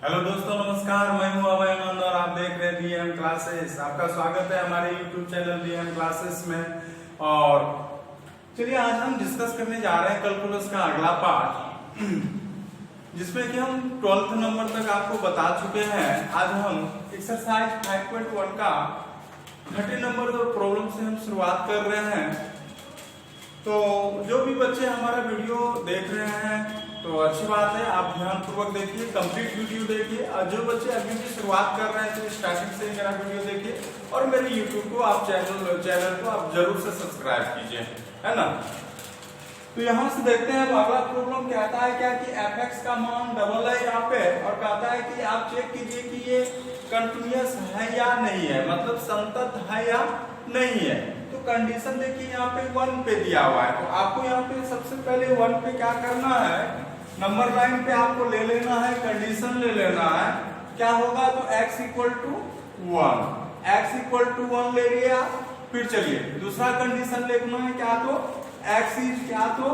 Hello दोस्तों, नमस्कार। मैं हूं अभय आनंद और आप देख रहे हैं डीएम क्लासेस। आपका स्वागत है हमारे यूट्यूब चैनल डीएम क्लासेस में। और चलिए आज हम डिस्कस करने जा रहे हैं कैलकुलस का अगला पार्ट, जिसमें कि हम 12th नंबर तक आपको बता चुके हैं। आज हम एक्सरसाइज 5.1 का 30 नंबर प्रॉब्लम से हम शुरुआत कर रहे हैं। तो जो भी बच्चे हमारा वीडियो देख रहे हैं तो अच्छी बात है, आप ध्यानपूर्वक देखिए, कंप्लीट वीडियो देखिए। और जो बच्चे अभी भी शुरुआत कर रहे हैं तो स्टार्टिंग से ही मेरा वीडियो देखिए और मेरे यूट्यूब को आप चैनल को आप जरूर से सब्सक्राइब कीजिए, है ना। तो यहाँ से देखते हैं अगला प्रॉब्लम कहता है क्या कि fx का मान डबल है यहाँ पे, और कहता है कि आप चेक कीजिए कि ये कंटिन्यूअस है या नहीं है, मतलब संतत है या नहीं है। तो कंडीशन देखिए यहाँ पे 1 पे दिया हुआ है, तो आपको यहाँ पे सबसे पहले 1 पे क्या करना है, नंबर लाइन पे आपको ले लेना है, कंडीशन ले लेना है। क्या होगा तो x इक्वल टू 1 ले लिया। फिर चलिए दूसरा कंडीशन लिखना है, क्या तो x इज क्या तो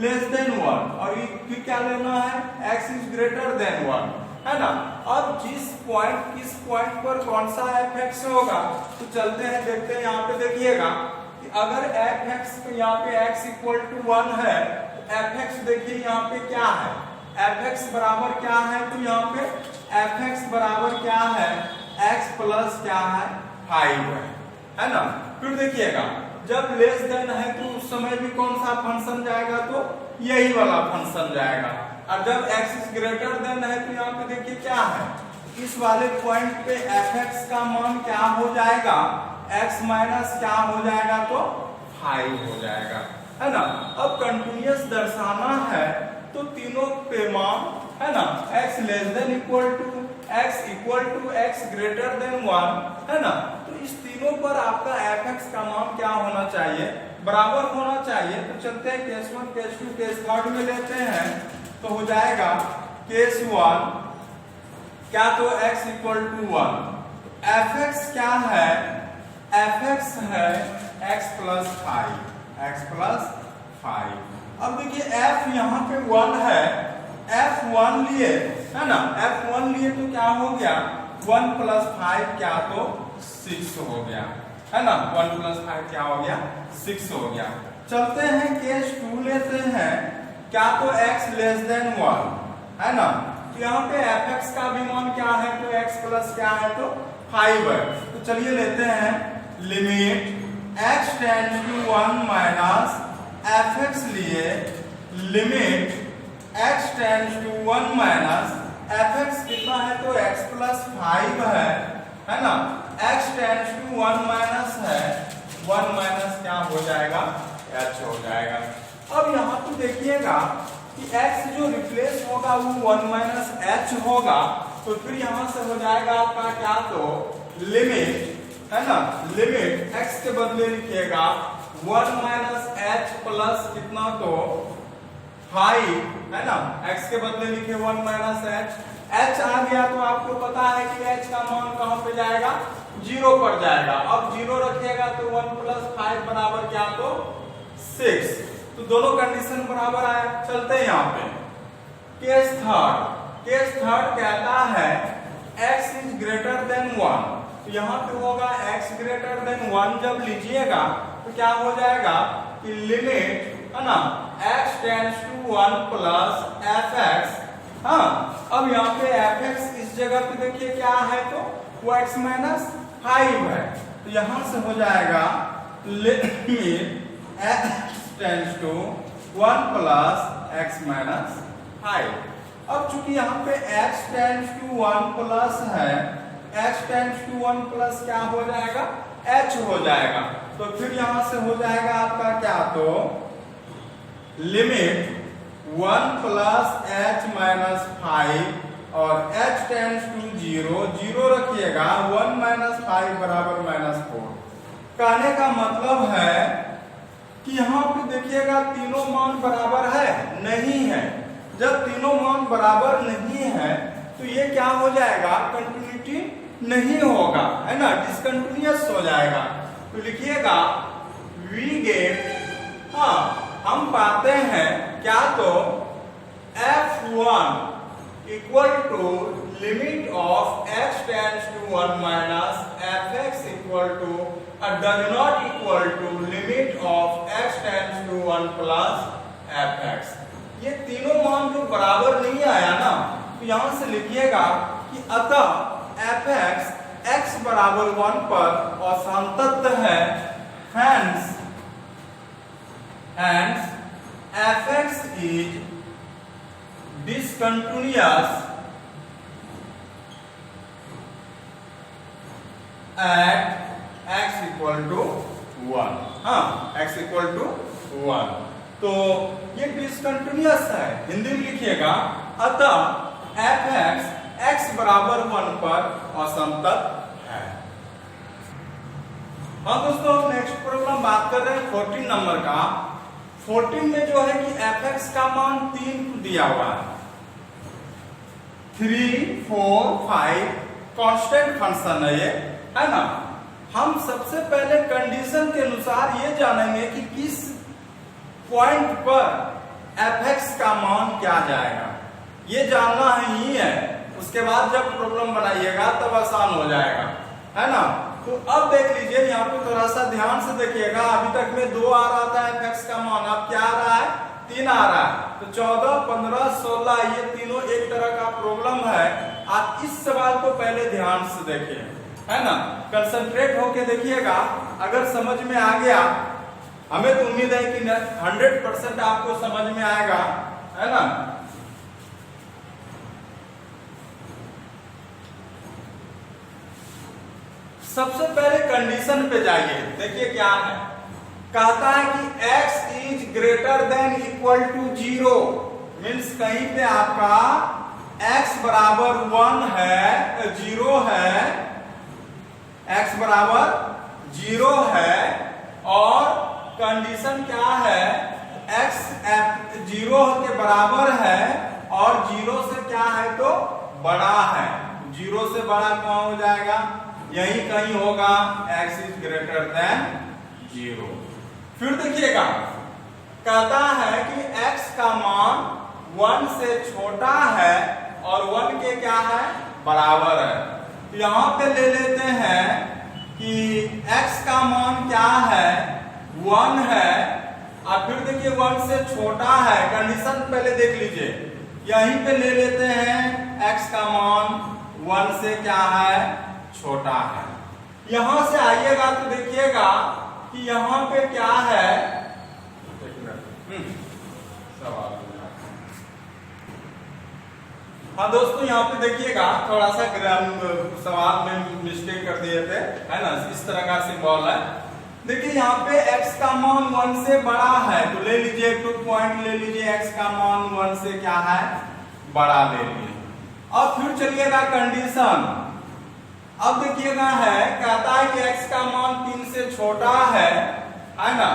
लेस देन 1, और फिर क्या लेना है x इज ग्रेटर देन 1, है ना। अब किस पॉइंट पर कौन सा fx होगा तो चलते हैं देखते हैं। यहाँ पे देखिएगा कि अगर fx यहाँ पे x इक्वल टू 1 है तो fx देखिए यहाँ पे क्या है, fx बराबर क्या है, तो यहाँ पे fx बराबर क्या है, x प्लस क्या है 5 है ना। फिर देखिएगा जब लेस देन है तो उस समय भी कौन सा फंक्शन जाएगा, तो यही वाला फंक्शन जाएगा। और जब x इज ग्रेटर देन है तो यहाँ पे देखिए क्या है, इस वाले पॉइंट पे fx का मान क्या हो जाएगा, x माइनस क्या हो जाएगा, तो 5 हो जाएगा, है ना। अब कंटिन्यूअस दर्शाना है तो तीनों पे मान, है ना, x less than equal to x greater than 1, है ना। तो इस तीनों पर आपका fx का मान क्या होना चाहिए, बराबर होना चाहिए। तो चलते हैं केस 1, केस 2, केस 3 में लेते हैं। तो हो जाएगा केस 1 क्या तो x इक्वल टू 1, fx क्या है, fx है x प्लस 5। अब देखिए f यहाँ पे 1 है, f1 लिए, है ना, f1 लिए तो क्या हो गया 1 प्लस 5 क्या तो 6 हो गया, है ना। 1 प्लस 5 क्या हो गया 6 हो गया। चलते हैं केस 2 लेते हैं, क्या तो x लेस देन 1, है ना। तो यहाँ पे fx का भी मान क्या है, तो x प्लस क्या है, तो 5 है। तो चलिए लेते हैं limit x tends to 1 minus fx लिए, limit x tends to 1 minus fx कितना है, तो x प्लस 5 है ना। x टेंड्स टू 1 माइनस है, 1 माइनस क्या हो जाएगा, h हो जाएगा। अब यहाँ पे देखिएगा कि x जो रिप्लेस होगा वो 1 माइनस h होगा, तो फिर यहाँ से हो जाएगा आपका क्या, तो लिमिट, है ना, लिमिट x के बदले लिखिएगा 1 माइनस h प्लस कितना, तो 5, है ना। x के बदले लिखे 1 माइनस h आ गया तो आपको पता है कि h का मान कहाँ पे जाएगा, 0 पर जाएगा। अब 0 रखिएगा तो 1 प्लस 5 बराबर क्या, तो 6। तो दोनों कंडीशन बराबर आया। चलते हैं यहाँ पे केस थर्ड कहता है x इज ग्रेटर देन 1, तो यहाँ पे होगा x ग्रेटर देन 1 जब लीजिएगा तो क्या हो जाएगा कि लिमिट, है ना, x tends to 1 plus fx। हाँ, अब यहाँ पे fx इस जगह पे देखिए क्या है, तो वो x माइनस 5 है। तो यहाँ से हो जाएगा limit x tends to 1 plus x minus 5। अब चूंकि यहाँ पे x टेंड्स टू 1 प्लस है, x टेंड्स टू 1 प्लस क्या हो जाएगा, h हो जाएगा। तो फिर यहाँ से हो जाएगा आपका क्या, तो लिमिट 1 प्लस h माइनस 5 और h टेंड्स टू 0 रखिएगा, 1 माइनस 5 बराबर माइनस 4। कहने का मतलब है कि यहाँ पे देखिएगा तीनों मान बराबर है, नहीं है। जब तीनों मान बराबर नहीं है तो ये क्या हो जाएगा, कंटिन्यूटी नहीं होगा, है ना, डिसकंटिन्यूअस हो जाएगा। तो लिखिएगा वी गेट, हाँ हम पाते हैं क्या, तो f1 equal to limit of x tends to 1 minus fx equal to does not equal to limit of x tends to 1 plus fx। ये तीनों मान जो बराबर नहीं आया ना, तो यहां से लिखिएगा कि अतः fx x बराबर 1 पर असंतत है, hence fx is discontinuous at x equal to 1। हाँ, x equal to 1। तो ये डिसकंटिन्यूअस है, हिंदी में लिखिएगा अतः fx x बराबर 1 पर असंतत है। हाँ दोस्तों, नेक्स्ट प्रॉब्लम बात कर रहे हैं 14 नंबर का। 14 में जो है कि fx का मान 3 दिया हुआ है, 3, 4, 5 कांस्टेंट फंक्शन है ये, है ना। हम सबसे पहले कंडीशन के अनुसार ये जानेंगे कि किस पॉइंट पर fx का मान क्या जाएगा, ये जानना ही है। उसके बाद जब प्रॉब्लम बनाइएगा तब आसान हो जाएगा, है ना। तो अब देख लीजिए, यहाँ पे थोड़ा सा ध्यान से देखिएगा। अभी तक में 2 आ रहा था fx का मान, अब क्या आ रहा है, 3 आ रहा है। तो 14, 15, 16 ये तीनों एक तरह का प्रॉब्लम है। आप इस सवाल को पहले ध्यान से देखिए, है ना, कंसंट्रेट होके देखिएगा। अगर समझ में आ गया, हमें तो उम्मीद है कि 100% आपको समझ में आएगा, है ना। सबसे पहले कंडीशन पे जाइए, देखिए क्या है। कहता है कि x is greater than equal to 0, means कहीं पे आपका x बराबर 1 है, 0 है, x बराबर 0 है, और कंडीशन क्या है, x 0 के बराबर है और 0 से क्या है तो बड़ा है। 0 से बड़ा कहाँ हो जाएगा, यही कहीं होगा, x इज ग्रेटर देन 0। फिर देखिएगा, कहता है कि x का मान 1 से छोटा है और 1 के क्या है, बराबर है। तो यहां पे ले लेते हैं कि x का मान क्या है, 1 है, और फिर देखिए 1 से छोटा है। कंडीशन पहले देख लीजिए, यहीं पे ले लेते हैं x का मान 1 से क्या है, छोटा है। यहां से आइएगा तो देखिएगा कि यहां पे क्या है, सवाल। हाँ दोस्तों, यहाँ पे देखिएगा थोड़ा सा सवाल में मिस्टेक कर दिए थे, है ना। इस तरह का सिंबल है। देखिए यहाँ पे x का मान 1 से बड़ा है, तो ले लीजिए 2 पॉइंट ले लीजिए, x का मान 1 से क्या है, बड़ा ले लीजिए। अब फिर चलिएगा कंडीशन। अब देखिएगा है, कहता है कि x का मान 3 से छोटा है ना।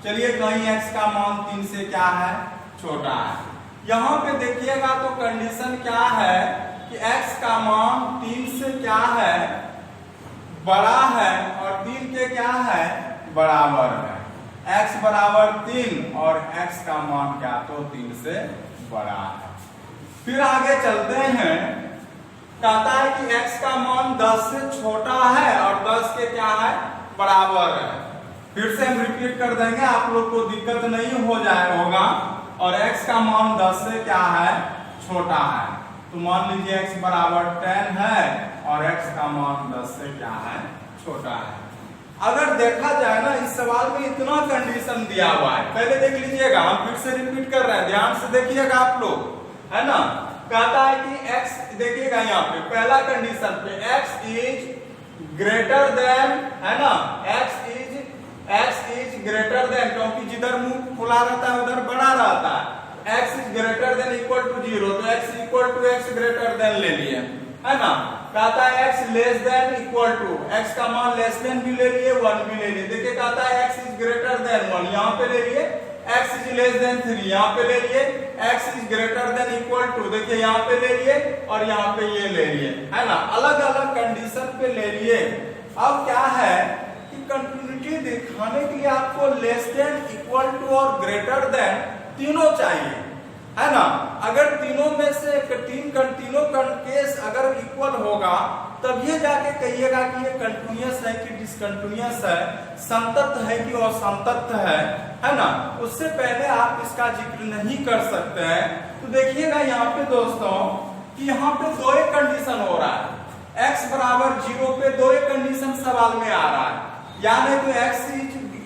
चलिए कहीं x का मान 3 से क्या है, छोटा है। यहाँ पे देखिएगा तो कंडीशन क्या है कि x का मान 3 से क्या है, बड़ा है, और 3 के क्या है, बराबर है। x बराबर 3 और x का मान क्या तो 3 से बड़ा है। फिर आगे चलते हैं, कहता है कि x का मान 10 से छोटा है और 10 के क्या है, बराबर है। फिर से हम रिपीट कर देंगे, आप लोग को दिक्कत नहीं हो जाए होगा। और x का मान 10 से क्या है, छोटा है। तो मान लीजिए x बराबर 10 है और x का मान 10 से क्या है, छोटा है। अगर देखा जाए ना, इस सवाल में इतना कंडीशन दिया हुआ है, पहले देख लीजिएगा, हम फिर से रिपीट कर रहे हैं, ध्यान से देखिएगा आप लोग, है ना। कहता है कि x, देखिएगा यहाँ पे पहला कंडीशन पे x इज ग्रेटर देन, है ना, x इज ग्रेटर देन, क्योंकि जिधर मुंह खुला रहता है उधर बड़ा रहता है। x is greater than equal to 0, तो x equal to x greater than ले लिए, है ना। कहता है x less than equal to, x का मान लेस देन भी ले लिए, 1 भी ले लिए। देखिए कहता है x इज ग्रेटर देन 1, यहाँ पे ले लिए, x इज लेस देन 3, यहाँ पे ले लिए, x is greater than equal to, देखिए यहाँ पे ले लिए और यहाँ पे ये ले लिए, है ना। अलग अलग कंडीशन पे ले लिए। अब क्या है कि कंटिन्यूटी दिखाने के लिए आपको लेस देन, इक्वल टू और ग्रेटर देन तीनों चाहिए। है ना। अगर तीनों में से तीनों केस अगर इक्वल होगा तब ये जाके कहिएगा कि ये कंटिन्यूअस है कि डिसकंटिन्यूअस है, संतत है कि असंतत है ना। उससे पहले आप इसका जिक्र नहीं कर सकते हैं। तो देखिएगा यहाँ पे दोस्तों कि यहाँ पे दो एक कंडीशन हो रहा है, x बराबर 0 पे दो एक कंडीशन सवाल में आ रहा है, यानी तो x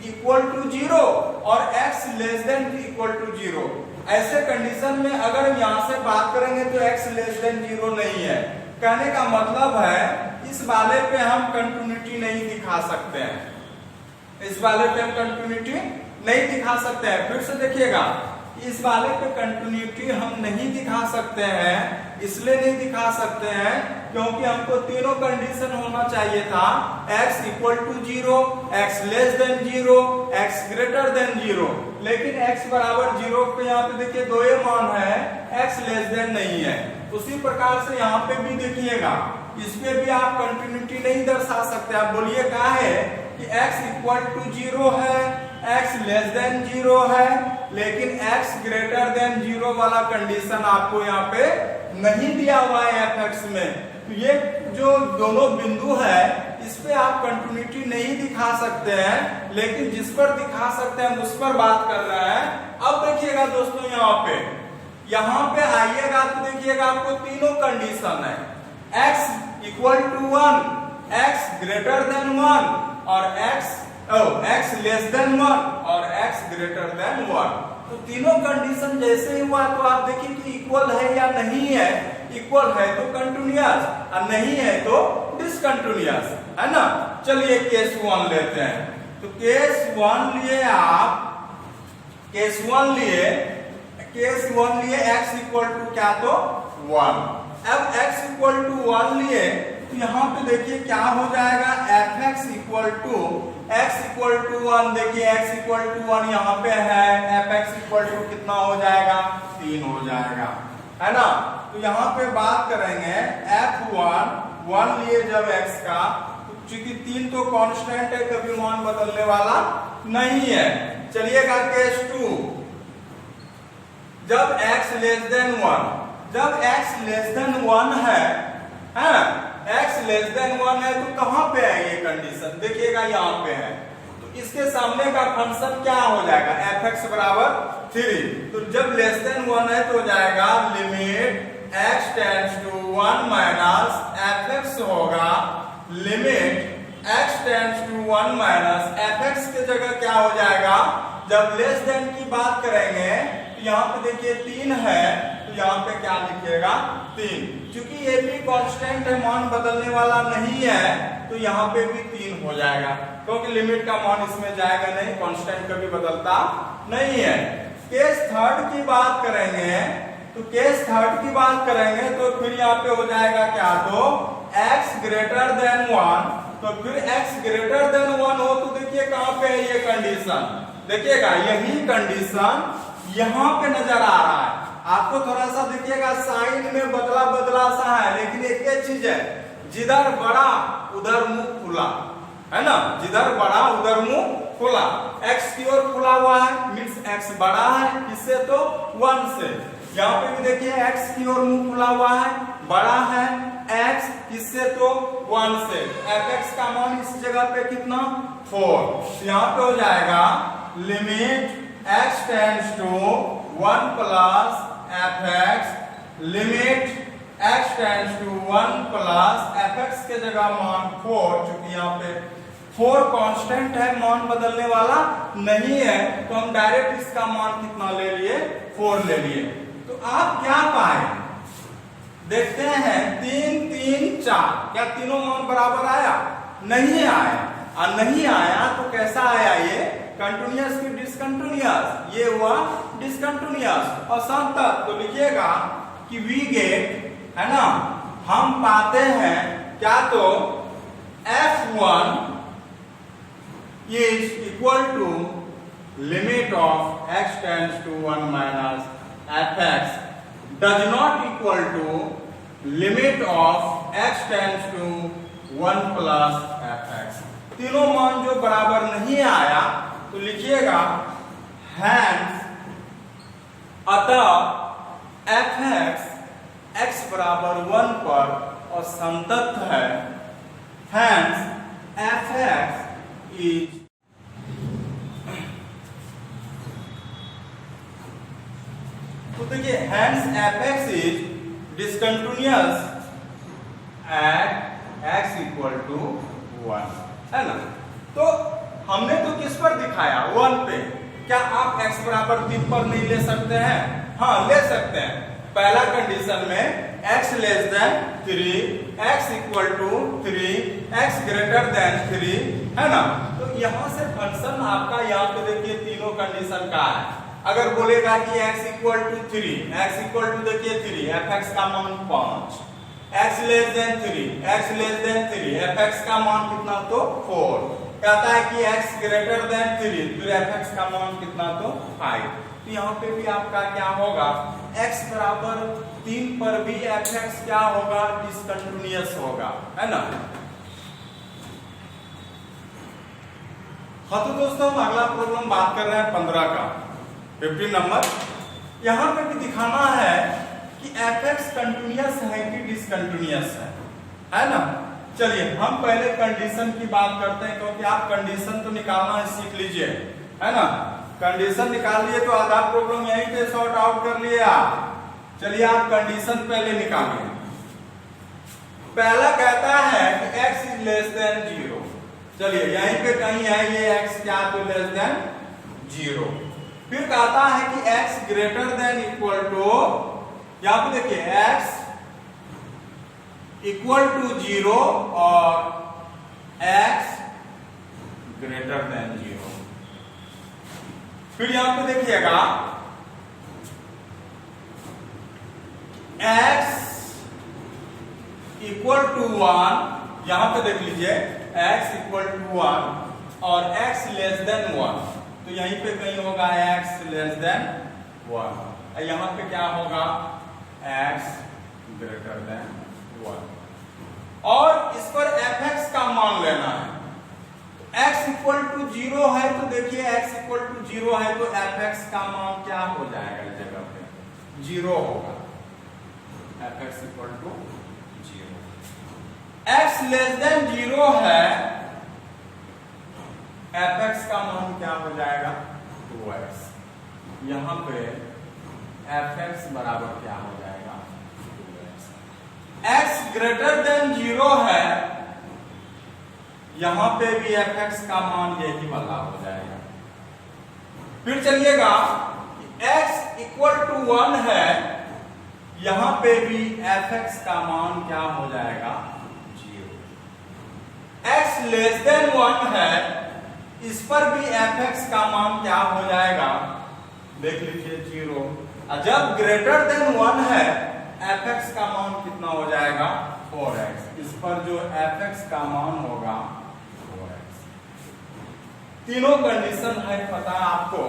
इक्वल टू 0 और x less than equal to 0। ऐसे कंडीशन में अगर यहाँ से बात करेंगे तो x लेस देन 0 नहीं है। कहने का मतलब है इस वाले पे हम कंटिन्यूटी नहीं दिखा सकते हैं, इस वाले पे हम कंटिन्यूटी नहीं दिखा सकते हैं। फिर से देखिएगा, इस वाले पे कंटिन्यूटी हम नहीं दिखा सकते हैं, इसलिए नहीं दिखा सकते हैं क्योंकि हमको तीनों कंडीशन होना चाहिए था, x equal to 0, x less than 0, x greater than 0। लेकिन x बराबर 0 पे यहाँ पे देखिए दो ये मान है, x लेस देन नहीं है। उसी प्रकार से यहाँ पे भी देखिएगा, इस पे भी आप कंटिन्यूटी नहीं दर्शा सकते। आप बोलिए क्या है कि x इक्वल टू 0 है, x लेस देन 0 है, लेकिन x ग्रेटर देन 0 वाला कंडीशन आपको यहाँ पे नहीं दिया हुआ है fx में। तो ये जो दोनों बिंदु है इस पे आप कंटिन्यूटी नहीं दिखा सकते हैं, लेकिन जिस पर दिखा सकते हैं उस पर बात कर रहे हैं। अब देखिएगा दोस्तों यहाँ पे आइएगा तो देखिएगा आपको तीनों कंडीशन है, x equal to 1, x greater than 1 और x लेस देन 1 और x ग्रेटर देन 1। तो तीनों कंडीशन जैसे ही हुआ तो आप देखिए कि इक्वल है या नहीं है। इक्वल है तो कंटिन्यूअस और नहीं है तो डिसकंटिन्यूअस, है ना। चलिए केस 1 लेते हैं। तो केस 1 लिए आप, केस 1 लिए x इक्वल टू क्या तो 1। अब x इक्वल टू 1 लिए तो यहाँ पे देखिए क्या हो जाएगा, fx equal to x equal to 1। देखिए x इक्वल टू 1 यहाँ पे है, fx इक्वल टू कितना हो जाएगा, 3 हो जाएगा, है ना। तो यहाँ पे बात करेंगे f1 1 लिए जब x का, चूंकि 3 तो कांस्टेंट है, कभी मान बदलने वाला नहीं है। चलिएगा केस 2, जब x लेस देन 1, जब x लेस देन 1 है, x लेस देन 1 है तो कहां पे है ये कंडीशन, देखिएगा यहाँ पे है। तो इसके सामने का फंक्शन क्या हो जाएगा, fx बराबर 3। तो जब लेस देन 1 है तो हो जाएगा limit x tends to 1 minus fx होगा, limit x tends to 1 minus fx के जगह क्या हो जाएगा, जब लेस देन की बात करेंगे तो यहाँ पे देखिए 3 है तो यहाँ पे क्या लिखिएगा 3। क्योंकि ये भी कांस्टेंट है, मान बदलने वाला नहीं है, तो यहाँ पे भी 3 हो जाएगा, क्योंकि लिमिट का मान इसमें जाएगा नहीं, कांस्टेंट कभी बदलता नहीं है। केस 3 की बात करेंगे तो केस 3 की बात करेंगे तो फिर यहाँ पे हो जाएगा क्या, तो x ग्रेटर देन 1। तो फिर x ग्रेटर देन 1 हो तो देखिए कहाँ पे है ये कंडीशन, देखिएगा यही कंडीशन यहाँ पे नजर आ रहा है आपको। थोड़ा सा देखिएगा साइन में बदला सा है, लेकिन एक ही चीज है, जिधर बड़ा उधर मुंह खुला, है ना, जिधर बड़ा उधर मुंह खुला। x की ओर खुला हुआ है मीन्स x बड़ा है किससे, तो 1 से। यहाँ पे भी देखिए x की ओर मुंह खुला हुआ है, बड़ा है x किससे, तो 1 से। fx का मान इस जगह पे कितना, 4। यहाँ पे हो जाएगा limit x tends to 1 plus fx, limit x tends to 1 plus fx के जगह मान 4। चूंकि यहाँ पे 4 कांस्टेंट है, मान बदलने वाला नहीं है, तो हम डायरेक्ट इसका मान कितना ले लिए, 4 ले लिए। तो आप क्या पाए, देखते हैं 3 3 4, क्या तीनों मान बराबर आया, नहीं आया। और नहीं आया तो कैसा आया, ये कंटिन्यूअस की डिसकंटिन्यूअस, ये हुआ डिसकंटिन्यूअस और संतत। तो लिखिएगा कि वी गेट, है ना, हम पाते हैं क्या, तो f1 is equal to limit of x tends to 1 minus fx does not equal to limit of x tends to 1 plus fx। तीनों मान जो बराबर नहीं आया तो लिखिएगा हैंस, अतः एफ एक्स बराबर 1 पर और संतत है, hence एफ एक्स इज तो देखिए hence f x is discontinuous at x equal to 1, है ना। तो हमने तो किस पर दिखाया, 1 पे। क्या आप x बराबर 3 पर नहीं ले सकते हैं? हाँ, ले सकते हैं। पहला कंडीशन में x less than 3, x equal to 3, x greater than 3, है ना। तो यहां से फंक्शन आपका यहाँ पे देखिए तीनों कंडीशन का है। अगर बोलेगा कि x equal to 3, x equal to देखिए 3, f(x) का मान 5, x less than 3, x less than 3, f(x) का मान कितना तो 4। कहता है कि x ग्रेटर देन 3, फिर f(x) का मान कितना तो 5। तो यहाँ पे भी आपका क्या होगा, x बराबर 3 पर भी f(x) क्या होगा, डिसकंटिन्यूअस होगा, है ना। हाँ, तो दोस्तों हम अगला प्रॉब्लम बात कर रहे हैं 15 का, 15 नंबर। यहाँ पे भी दिखाना है कि f(x) कंटिन्यूअस है कि डिसकंटिन्यूअस है ना। चलिए हम पहले कंडीशन की बात करते हैं, क्योंकि आप कंडीशन तो निकालना है सीख लीजिए, है ना। कंडीशन निकाल लिए तो आधा प्रॉब्लम यहीं पे सॉर्ट आउट कर लिए आप। चलिए आप कंडीशन पहले निकालिए। पहला कहता है कि x इज लेस देन 0। चलिए यहीं पे कहीं है ये x क्या तो लेस देन 0। फिर कहता है कि x greater than equal to, यहां पे देखिए x इक्वल टू 0 और x ग्रेटर देन 0। फिर यहां पे देखिएगा x इक्वल टू 1, यहां पे देख लीजिए x इक्वल टू 1 और x लेस देन 1। तो यहीं पे कहीं होगा x लेस देन 1, यहां पे क्या होगा x ग्रेटर देन 1। और इस पर f(x) का मान लेना है। x इक्वल टू 0 है तो देखिए x इक्वल टू 0 है तो f(x) का मान क्या हो जाएगा, इस जगह पे 0 होगा, f(x) equal to 0। x less than 0 है, f(x) का मान क्या हो जाएगा 2x। यहां पे f(x) बराबर क्या हो जाएगा, x ग्रेटर देन 0 है, यहां पे भी f(x) का मान यही वाला हो जाएगा। फिर चलिएगा x इक्वल टू 1 है, यहां पे भी f(x) का मान क्या हो जाएगा 0। x लेस देन 1 है, इस पर भी f(x) का मान क्या हो जाएगा, देख लीजिए 0। जब ग्रेटर देन 1 है, f(x) का मान कितना हो जाएगा 4x। इस पर जो f(x) का मान होगा 4x। तीनों कंडीशन है पता है आपको।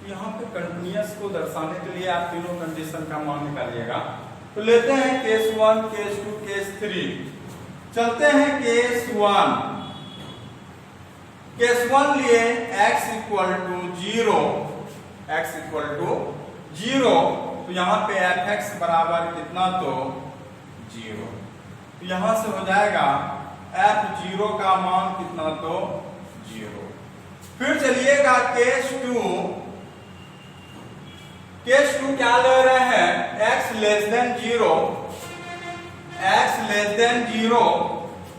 यहाँ पे कंटिन्यूअस को दर्शाने के लिए आप तीनों कंडीशन का मान निकालिएगा। तो लेते हैं केस 1, केस 2, केस 3। चलते हैं केस 1। केस 1 लिए x equal to 0, x equal to 0, तो यहां पे f(x) बराबर कितना तो 0। तो यहां से हो जाएगा f(0) का मान कितना तो 0। फिर चलिएगा केस 2। केस 2 क्या ले रहे हैं, x less than 0, x less than 0।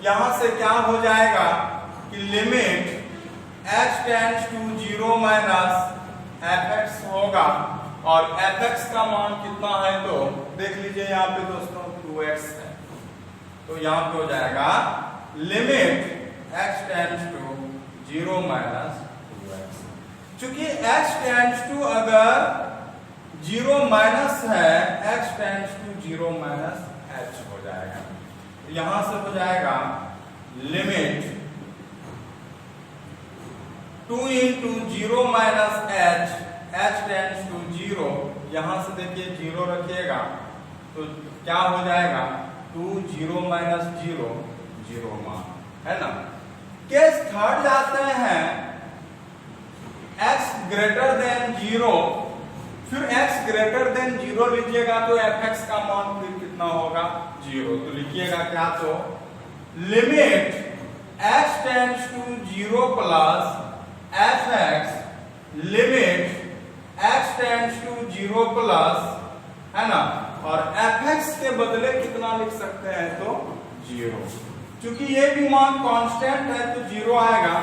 यहां से क्या हो जाएगा कि limit x tends to 0 minus f(x) होगा, और f(x) का मान कितना है तो देख लीजिए यहाँ पे दोस्तों 2x है। तो यहाँ पे हो जाएगा limit x tends to 0 minus 2x। चूंकि x टेंड्स टू अगर 0 माइनस है, x tends to 0 minus h हो जाएगा। यहां से हो जाएगा limit 2 into 0 minus h, h tends to 0। यहां से देखिए 0 रखिएगा तो क्या हो जाएगा 2 0 माइनस 0 0 मान, है ना। केस 3 जाते हैं x ग्रेटर देन 0, फिर x ग्रेटर देन 0 लीजिएगा तो fx का मान फिर कितना होगा 0। तो लिखिएगा क्या, तो limit x tends to 0 plus fx limit x tends to 0 plus, है ना, और fx के बदले कितना लिख सकते हैं, तो 0। क्योंकि ये भी मान कांस्टेंट है तो 0 आएगा।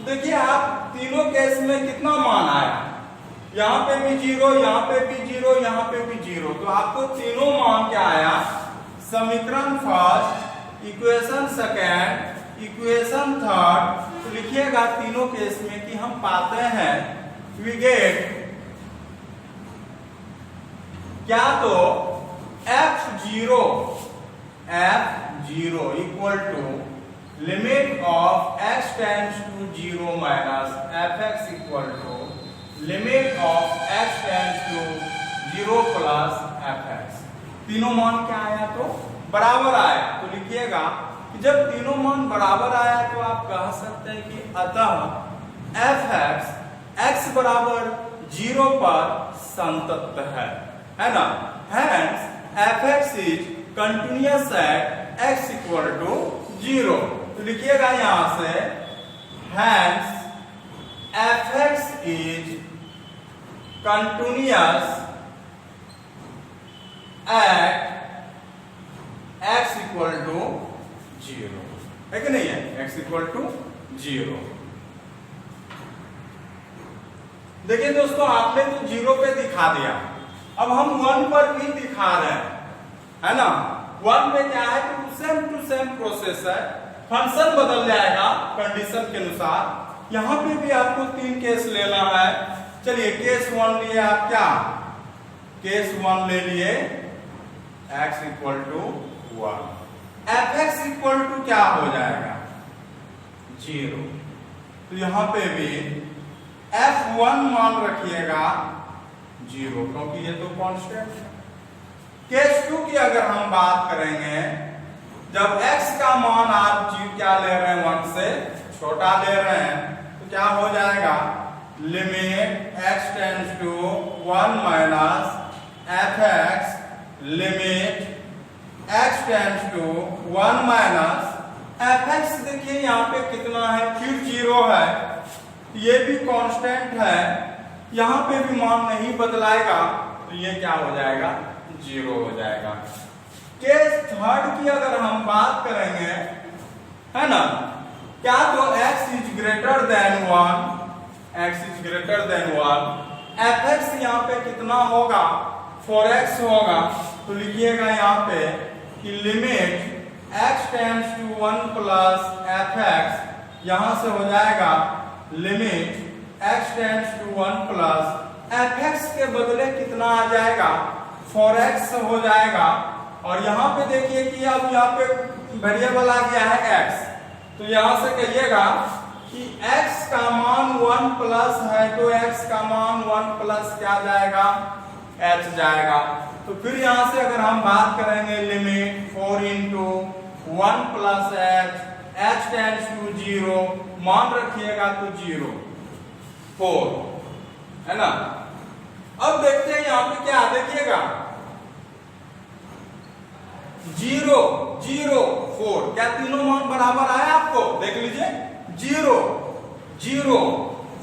देखिए आप तीनों केस में कितना मान आया, यहाँ पे भी 0, यहाँ पे भी 0, यहाँ पे भी 0। तो आपको तीनों मान क्या आया, समीकरण first, equation second, equation third. तो लिखिएगा तीनों केस में कि हम पाते हैं वी गेट क्या, तो f0 equal to limit of x tends to 0 minus fx equal to limit of x tends to 0 plus fx। तीनों मान क्या आया, तो बराबर आया। तो लिखिएगा कि जब तीनों मान बराबर आया तो आप कह सकते हैं कि अतः fx x बराबर 0 पर संतत है ना। Hence fx is continuous at x equal to 0। तो लिखिएगा यहां से hence fx is continuous at x equal to 0, है कि नहीं है, x equal to 0। देखिए दोस्तों, आपने तो 0 पे दिखा दिया, अब हम 1 पर भी दिखा रहे हैं, है ना। 1 पे क्या है, तो टू सेम प्रोसेस है, फंक्शन बदल जाएगा कंडीशन के अनुसार। यहां पे भी आपको 3 केस लेना है। चलिए केस 1 लिए आप, क्या केस 1 ले लिए x equal to 1, fx equal to क्या हो जाएगा 0। तो यहां पे भी f1 मान रखिएगा 0, क्योंकि ये तो कांस्टेंट है। केस 2 की अगर हम बात करेंगे, जब x का मान आप क्या ले रहे हैं, 1 से छोटा ले रहे हैं, तो क्या हो जाएगा, limit x tends to 1 minus fx limit x tends to 1 minus fx। देखिए यहाँ पे कितना है, फिर 0 है, ये भी कांस्टेंट है, यहां पे भी मान नहीं बदलाएगा, तो ये क्या हो जाएगा 0 हो जाएगा। केस 3 की अगर हम बात करेंगे, है ना, क्या तो x is greater than 1, fx यहाँ पे कितना होगा 4x होगा। तो लिखिएगा यहाँ पे कि limit x tends to 1 plus fx, यहां से हो जाएगा limit x tends to 1 plus fx के बदले कितना आ जाएगा 4x हो जाएगा। और यहाँ पे देखिए कि अब यहाँ पे वेरिएबल आ गया है x, तो यहां से कहिएगा कि x का मान 1 प्लस है, तो x का मान 1 प्लस क्या जाएगा h जाएगा। तो फिर यहां से अगर हम बात करेंगे limit 4 into 1 plus h tends to 0, मान रखिएगा तो 0 4, है ना। अब देखते हैं यहां पे क्या, देखिएगा 0 0 4, क्या तीनों मान बराबर आया आपको, देख लीजिए 0 0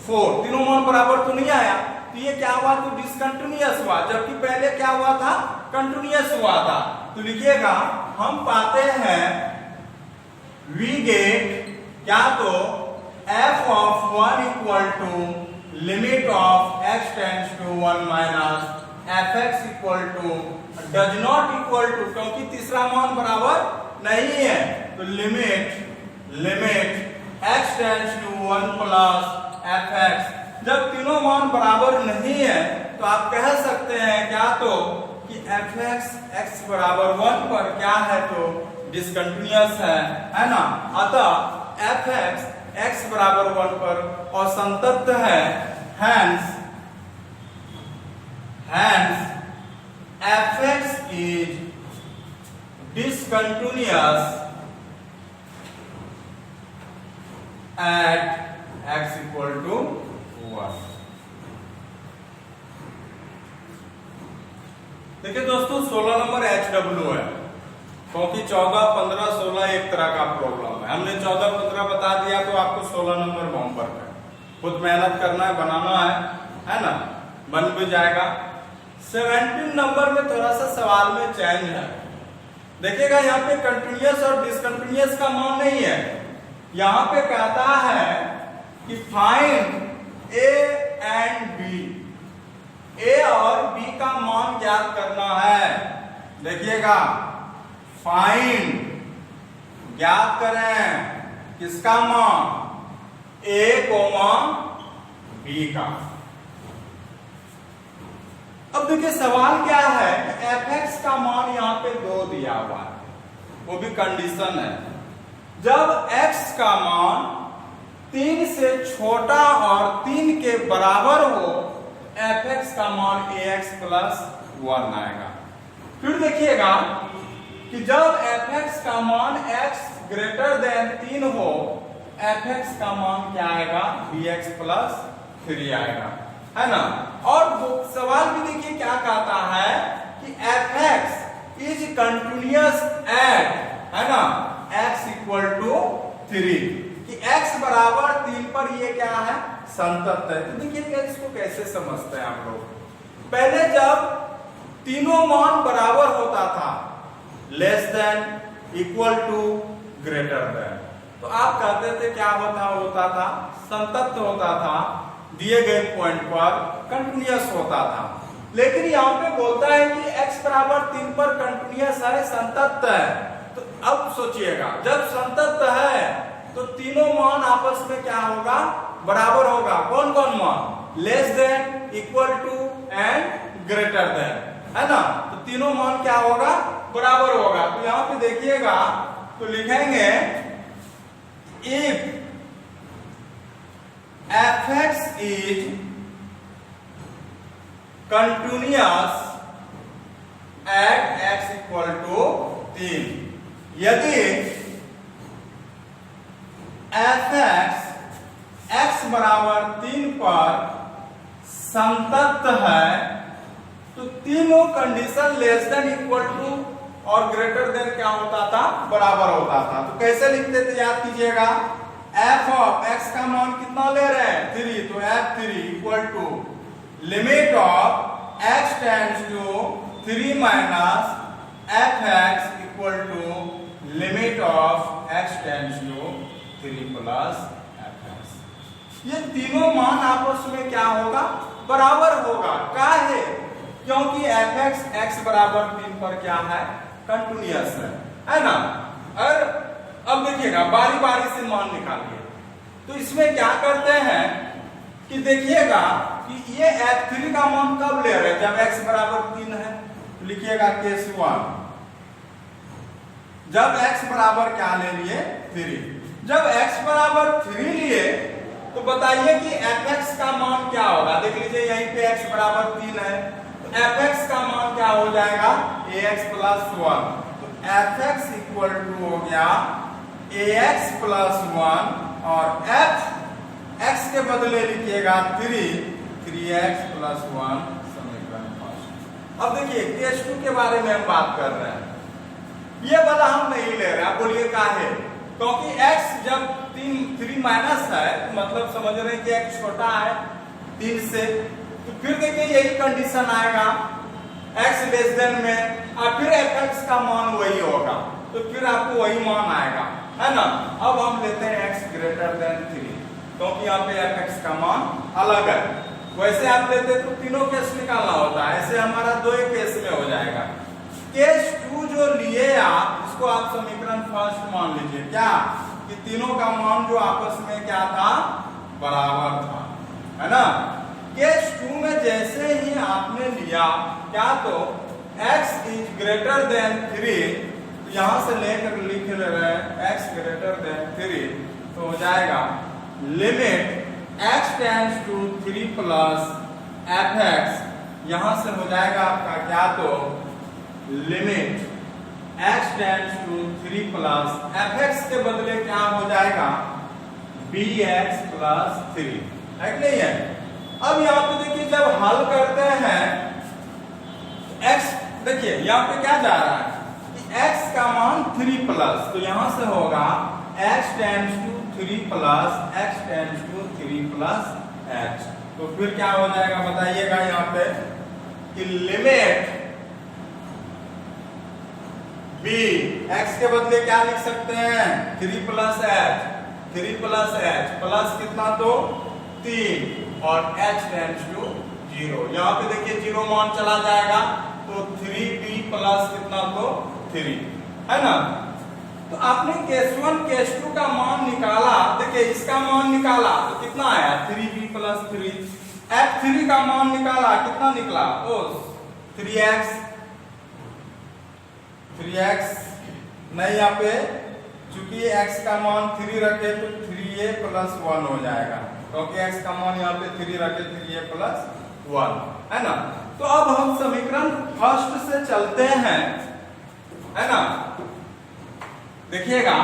4, तीनों मान बराबर तो नहीं आया, तो ये क्या हुआ, तो डिसकंटिन्यूअस हुआ, जबकि पहले क्या हुआ था, कंटिन्यूअस हुआ था। तो लिखिएगा हम पाते हैं वी गेट क्या, तो f of 1 equal to limit of x tends to 1 minus fx equal to does not equal to, क्योंकि तीसरा मान बराबर नहीं है, तो limit x tends to 1 plus fx। जब तीनों मान बराबर नहीं है तो आप कह सकते हैं क्या, तो कि fx x बराबर 1 पर क्या है, तो डिसकंटिन्यूअस है ना। अतः fx x बराबर 1 पर असंतत है, hence fx is discontinuous at x equal to 1। देखिए दोस्तों 16 नंबर HW है, क्योंकि 14, 15, 16 एक तरह का प्रॉब्लम है। हमने 14, 15 बता दिया तो आपको 16 नंबर होमवर्क है, खुद मेहनत करना है, बनाना है ना, बन भी जाएगा। 17 नंबर में थोड़ा सा सवाल में चेंज है। देखिएगा यहाँ पे कंटिन्यूअस और डिसकंटिन्यूअस का मान नहीं है, यहाँ पे कहता है कि फाइंड ए एंड बी, ए और बी का मान ज्ञात करना है। देखिएगा फाइंड, ज्ञात करें किसका मान, ए कोमा बी का। अब देखिए सवाल क्या है, fx का मान यहाँ पे 2 दिया हुआ है, वो भी कंडीशन है। जब x का मान 3 से छोटा और 3 के बराबर हो, fx का मान ax प्लस 1 आएगा। फिर देखिएगा कि जब fx का मान x ग्रेटर देन 3 हो, fx का मान क्या आएगा, bx प्लस 3 आएगा, है ना। और सवाल भी देखिए क्या कहता है कि fx इज कंटिन्यूअस एट, है ना, x इक्वल टू 3, कि x बराबर 3 पर ये क्या है, संतत है। तो देखिए इसको कैसे समझते हैं हम लोग। पहले जब तीनों मान बराबर होता था, less than, equal to, greater than, तो आप कहते थे क्या होता था, संतत होता था, दिए गए पॉइंट पर कंटिन्यूअस होता था। लेकिन यहाँ पे बोलता है कि x बराबर 3 पर कंटिन्यूअस है, संतत है। तो अब सोचिएगा जब संतत है तो तीनों मान आपस में क्या होगा, बराबर होगा। कौन कौन मान, less than, equal to and greater than, है ना। तो तीनों मान क्या होगा, बराबर होगा। तो यहाँ पे देखिएगा तो लिखेंगे if fx is continuous at x equal to 3, यदि fx x बराबर 3 पर संतत है तो तीनों condition less than, equal to और ग्रेटर देन क्या होता था, बराबर होता था। तो कैसे लिखते थे, याद कीजिएगा, f ऑफ x का मान कितना ले रहे हैं, 3, तो f3 equal to limit of x tends to 3 minus fx equal to limit of x tends to 3 plus fx। ये तीनों मान आपस में क्या होगा, बराबर होगा। काहे, क्योंकि fx x बराबर 3 पर क्या है, कंटिन्यूअस है ना। और अब देखिएगा बारी बारी से मान निकालिए। तो इसमें क्या करते हैं कि देखिएगा कि ये f3 का मान कब ले रहे हैं, जब x बराबर 3 है। तो लिखिएगा केस 1, जब x बराबर क्या ले लिए, 3। जब x बराबर 3 लिए तो बताइए कि fx का मान क्या होगा। देख लीजिए यहीं पे x बराबर 3 है, तो fx का मान क्या हो जाएगा, ax प्लस 1। तो fx इक्वल टू हो गया ax प्लस 1 और x के बदले लिखिएगा 3x प्लस 1, समीकरण 5। अब देखिए केस 2 के बारे में हम बात कर रहे हैं, ये वाला हम नहीं ले रहे। आप बोलिए काहे, क्योंकि x जब 3 माइनस है तो मतलब समझ रहे हैं कि x छोटा है 3 से। तो फिर देखिए यही कंडीशन आएगा x लेस देन में, और फिर fx का मान वही होगा, तो फिर आपको वही मान आएगा, है ना। अब हम लेते हैं x ग्रेटर देन 3, क्योंकि यहाँ पे fx का मान अलग है। वैसे आप लेते तो तीनों केस निकालना होता है, ऐसे हमारा 2 केस में हो जाएगा। केस 2 जो लिए आप, इसको आप समीकरण फर्स्ट मान लीजिए, क्या कि तीनों का मान जो आपस में क्या था, बराबर था, है ना। केस 2 में जैसे ही आपने लिया क्या, तो x इज ग्रेटर देन 3, यहां से लेकर लिख रहे हैं x ग्रेटर देन 3, तो हो जाएगा limit x tends to 3 plus fx, यहां से हो जाएगा आपका क्या, तो limit x tends to 3 plus fx के बदले क्या हो जाएगा, bx प्लस 3, है कि नहीं है। अब यहाँ पे देखिए जब हल करते हैं x देखिए यहाँ पे क्या जा रहा है कि x का मान 3 प्लस, तो यहां से होगा x tends to 3 plus x tends to 3 plus h। तो फिर क्या हो जाएगा बताइएगा यहाँ पे कि लिमिट b, x के बदले क्या लिख सकते हैं 3 plus h, 3 plus h plus कितना तो 3 और h टेंड्स टू 0। यहाँ पे देखिए 0 मान चला जाएगा तो 3b प्लस कितना तो 3 है ना। तो आपने केस 1 केस 2 का मान निकाला, देखिए इसका मान निकाला तो कितना आया 3b प्लस 3। f3 का मान निकाला कितना निकला ओ 3x नहीं, यहाँ पे चूंकि x का मान 3 रखे तो 3a प्लस 1 हो जाएगा, क्योंकि x का मान यहाँ पे 3 रखे 3a प्लस 1 है ना। तो अब हम समीकरण फर्स्ट से चलते हैं है ना। देखिएगा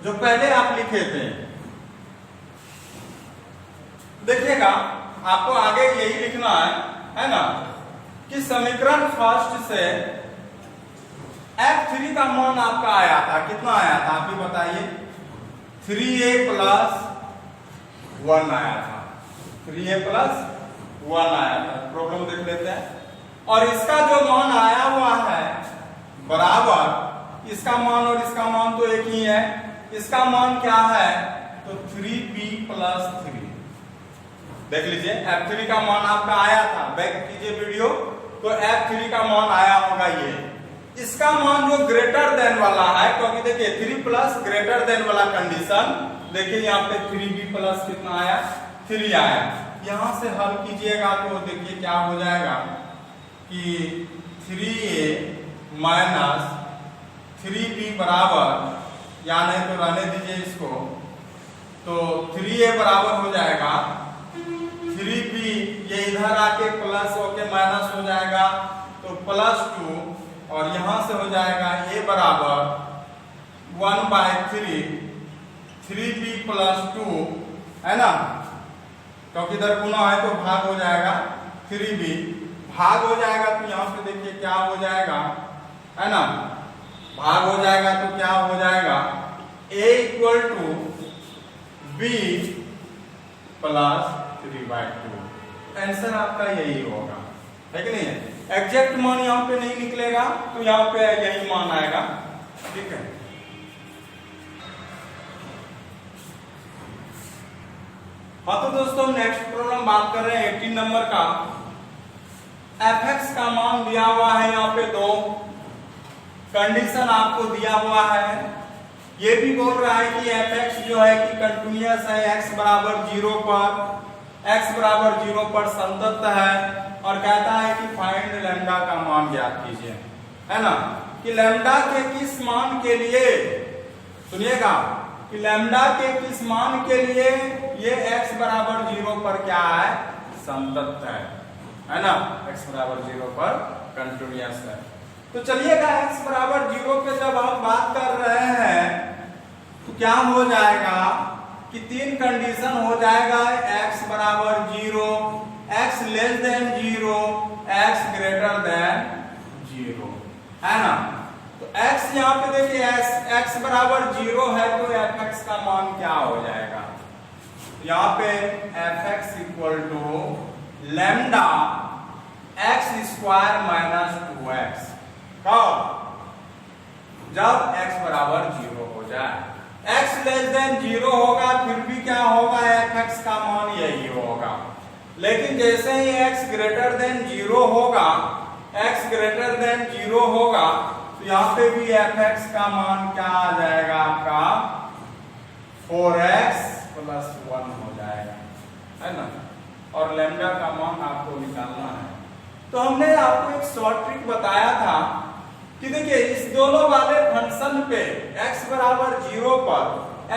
जो पहले आप लिखे थे, देखिएगा आपको आगे यही लिखना है ना कि समीकरण फर्स्ट से f3 का मान आपका आया था, कितना आया था आप ही बताइए 3a प्लस 1 आया था, 3a प्लस 1 आया था। प्रॉब्लम देख लेते हैं। और इसका जो मान आया हुआ है बराबर, इसका मान और इसका मान तो एक ही है, इसका मान क्या है तो 3b प्लस 3। देख लीजिए f3 का मान आपका आया था, बैक कीजिए वीडियो, तो f3 का मान आया होगा ये। इसका मान जो ग्रेटर देन वाला है, क्योंकि देखिए 3 प्लस ग्रेटर देन वाला कंडीशन, देखिए यहाँ पे 3b प्लस कितना आया 3 आया। यहां से हल कीजिएगा तो देखिए क्या हो जाएगा कि 3a माइनस 3b बराबर, या नहीं तो रहने दीजिए इसको, तो 3a बराबर हो जाएगा 3b, ये इधर आके प्लस होके माइनस हो जाएगा तो प्लस 2, और यहां से हो जाएगा a बराबर 1/3 3b प्लस 2 है ना, क्योंकि इधर गुना है तो भाग हो जाएगा 3b, भाग हो जाएगा तो यहां से देखिए क्या हो जाएगा है ना, भाग हो जाएगा तो क्या हो जाएगा a equal to b plus 3/2। Answer आपका यही होगा, है कि नहीं है। एग्जैक्ट मान यहाँ पे नहीं निकलेगा तो यहाँ पे यही मान आएगा, ठीक है। हाँ तो दोस्तों नेक्स्ट प्रॉब्लम बात कर रहे हैं 18 नंबर का। fx का मान दिया हुआ है यहाँ पे 2, कंडीशन आपको दिया हुआ है, ये भी बोल रहा है कि fx जो है कि कंटिन्यूअस है, x बराबर 0 पर संतत है, और कहता है कि फाइंड लैम्डा का मान ज्ञात कीजिए, है ना। कि लैम्डा के किस मान के लिए, सुनिएगा कि लैम्डा के किस मान के लिए ये x बराबर 0 पर क्या है संतत है ना, x बराबर 0 पर कंटिन्यूअस है। तो चलिएगा x बराबर 0 पे जब हम बात कर रहे हैं तो क्या हो जाएगा कि 3 कंडीशन हो जाएगा, x बराबर 0, x less than 0, x greater than 0, है ना। तो x यहाँ पे देखिए x बराबर 0 है तो fx का मान क्या हो जाएगा, यहाँ पे fx equal to lambda x square minus 2x, कब जब x बराबर 0 हो जाए। x लेस देन 0 होगा फिर भी क्या होगा fx का मान यही होगा, लेकिन जैसे ही x ग्रेटर देन 0 होगा, x ग्रेटर देन 0 होगा तो यहाँ पे भी fx का मान क्या आ जाएगा आपका 4x प्लस 1 हो जाएगा, है ना। और लैम्डा का मान आपको निकालना है। तो हमने आपको एक शॉर्ट ट्रिक बताया था कि देखिए इस दोनों वाले फंक्शन पे x बराबर 0 पर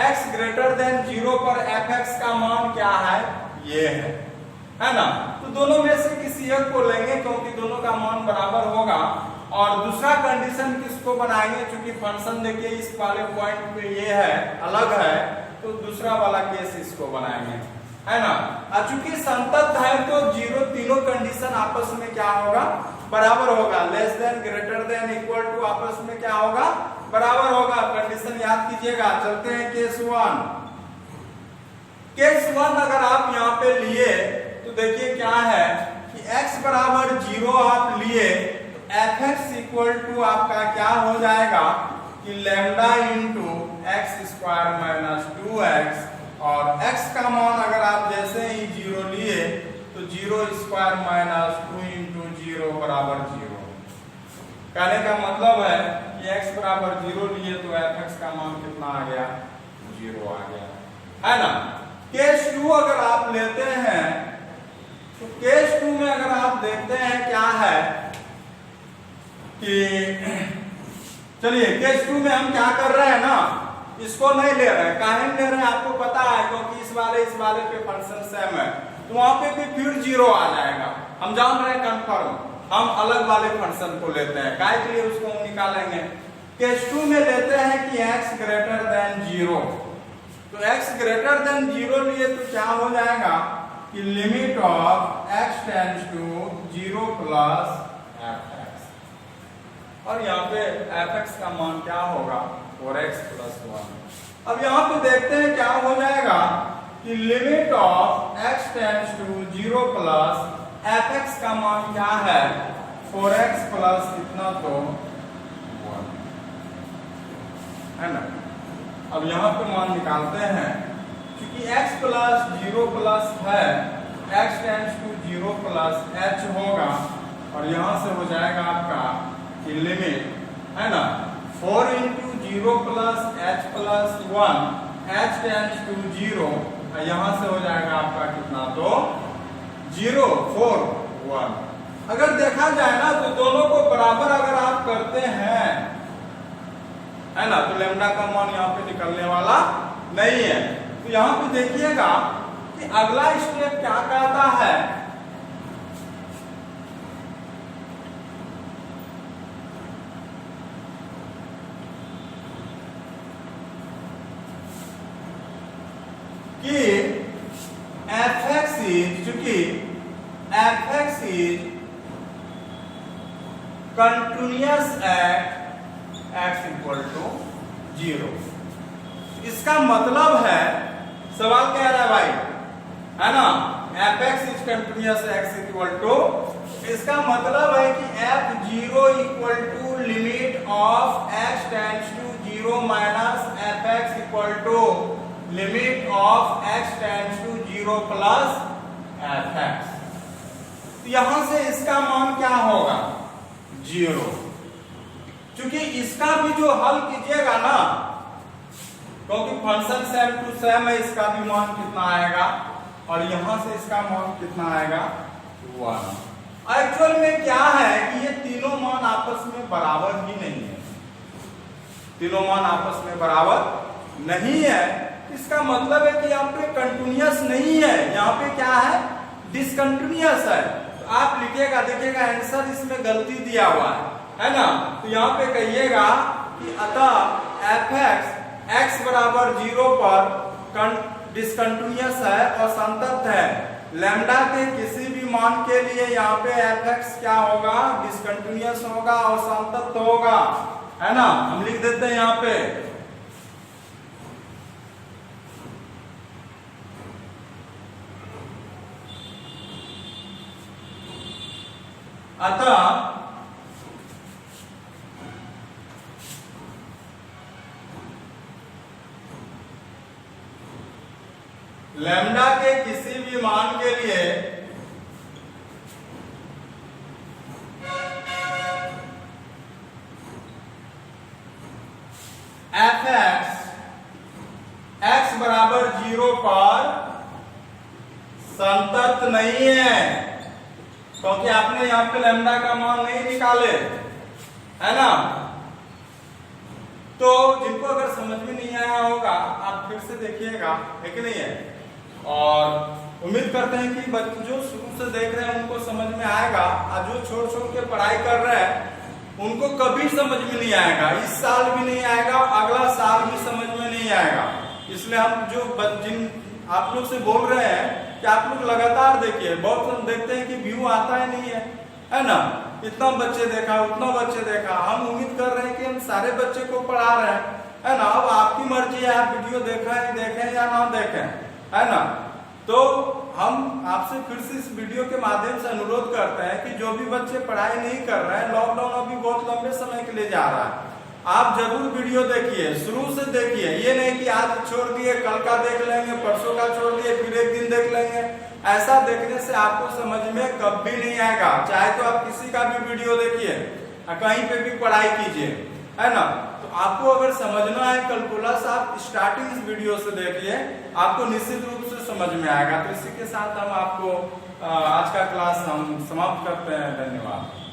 x ग्रेटर देन 0 पर fx का मान क्या है, ये है ना। तो दोनों में से किसी एक को लेंगे क्योंकि दोनों का मान बराबर होगा। और दूसरा कंडीशन किसको बनाएंगे, क्योंकि फंक्शन देखिए इस वाले पॉइंट पे ये है, अलग है, तो दूसरा वाला केस इसको बनाएंगे, है ना। और चूंकि संतत है तो जीरो तीनों कंडीशन आपस में क्या होगा, बराबर होगा। Less than, greater than, equal to आपस में क्या होगा, बराबर होगा। कंडीशन याद कीजिएगा। चलते हैं केस 1। केस 1 अगर आप यहाँ पे लिए तो देखिए क्या है कि x बराबर 0 आप लिए तो fx इक्वल टू आपका क्या हो जाएगा कि lambda into x square minus 2x और x का मान अगर आप जैसे ही 0 लिए तो 0 स्क्वायर माइनस 2 इंटू 0 बराबर 0। कहने का मतलब है कि x बराबर 0 लिए तो fx का मान कितना आ गया, 0 आ गया, है ना। केस 2 अगर आप लेते हैं तो केस 2 में अगर आप देखते हैं क्या है कि चलिए केस 2 में हम क्या कर रहे हैं ना, इसको नहीं ले रहे हैं। काहे ले रहे हैं आपको पता है, क्योंकि इस वाले पे फंक्शन सेम है तो वहां पे भी फिर 0 आ जाएगा। हम जान रहे हैं कंफर्म, हम अलग वाले फंक्शन को लेते हैं, काय के लिए उसको हम निकालेंगे। केस 2 में लेते हैं कि x ग्रेटर देन 0, तो x ग्रेटर देन 0 लिए तो क्या हो जाएगा कि limit of x tends to 0 plus fx, और यहाँ पे fx का मान क्या होगा 4x प्लस 1। अब यहाँ पे देखते हैं क्या हो जाएगा कि limit of x tends to 0 plus fx का मान क्या है 4x प्लस कितना तो 1, है ना। अब यहाँ पे मान निकालते हैं, क्योंकि x प्लस 0 प्लस है, x tends to 0 plus h होगा, और यहाँ से हो जाएगा आपका कि लिमिट, है ना, 4 into 0 plus h plus 1, h tends to 0, यहाँ से हो जाएगा आपका कितना तो 0, 4, 1। अगर देखा जाए ना तो दोनों को बराबर अगर आप करते हैं, है ना, तो लैम्डा का मान यहाँ पे निकलने वाला नहीं है। तो यहाँ पे देखिएगा कि अगला स्टेप क्या कहता है कि fx इज, चूंकि fx is continuous at x equal to 0। इसका मतलब है, सवाल क्या है भाई, है ना, fx is continuous x equal to, इसका मतलब है कि f0 equal to limit of x tends to 0 minus fx equal to limit of x tends to 0 plus fx। तो यहां से इसका मान क्या होगा 0, क्योंकि इसका भी जो हल कीजिएगा ना, क्योंकि फंक्शन सेम टू सेम है, इसका भी मान कितना आएगा, और यहां से इसका मान कितना आएगा 1। एक्चुअल में क्या है कि ये तीनों मान आपस में बराबर ही नहीं है, तीनों मान आपस में बराबर नहीं है। इसका मतलब है कि यहाँ पे कंटिन्यूअस नहीं है, यहाँ पे क्या है डिसकंटिन्यूअस है। तो आप लिखिएगा, देखिएगा आंसर इसमें गलती दिया हुआ है ना। तो यहाँ पे कहिएगा कि अतः fx x बराबर 0 पर डिसकंटिन्यूअस है और संतत है। लैम्डा के किसी भी मान के लिए यहाँ पे fx क्या होगा, डिसकंटिन्यूअस होगा और संतत होगा, है ना। हम लिख देते हैं यहाँ पे अतः लैम्डा के किसी भी मान के लिए fx x बराबर 0 पर संतत नहीं है, क्योंकि आपने यहाँ पे लैम्डा का मान नहीं निकाले, है ना। तो जिनको अगर समझ में नहीं आया होगा आप फिर से देखिएगा, है कि नहीं है। और उम्मीद करते हैं कि बच्चे जो शुरू से देख रहे हैं उनको समझ में आएगा, और जो छोड़ छोड़ के पढ़ाई कर रहे हैं उनको कभी समझ में नहीं आएगा, इस साल भी नहीं आएगा, अगला साल भी समझ में नहीं आएगा। इसलिए हम जो जिन आप लोग से बोल रहे हैं कि आप लोग लगातार देखिए। बहुत लोग देखते हैं कि व्यू आता है नहीं है ना, इतना बच्चे देखा उतना बच्चे देखा। हम उम्मीद कर रहे हैं कि हम सारे बच्चे को पढ़ा रहे हैं, है ना। अब आपकी मर्जी है, आप वीडियो देखें या ना देखें, है ना। तो हम आपसे फिर से इस वीडियो के माध्यम से अनुरोध करते हैं कि जो भी बच्चे पढ़ाई नहीं कर रहे हैं, लॉकडाउन अभी बहुत लंबे समय के लिए जा रहा है, आप जरूर वीडियो देखिए, शुरू से देखिए। ये नहीं कि आज छोड़ दिए कल का देख लेंगे, परसों का छोड़ दिए फिर एक दिन देख लेंगे। ऐसा देखने से आपको समझ में कभी नहीं आएगा। चाहे तो आप किसी का भी वीडियो देखिए, कहीं पे भी पढ़ाई कीजिए, है ना। तो आपको अगर समझना है कैलकुलस, आप स्टार्टिंग इस वीडियो से देखिए, आपको निश्चित रूप से समझ में आएगा। तो इसी के साथ हम आपको आज का क्लास हम समाप्त करते हैं। धन्यवाद।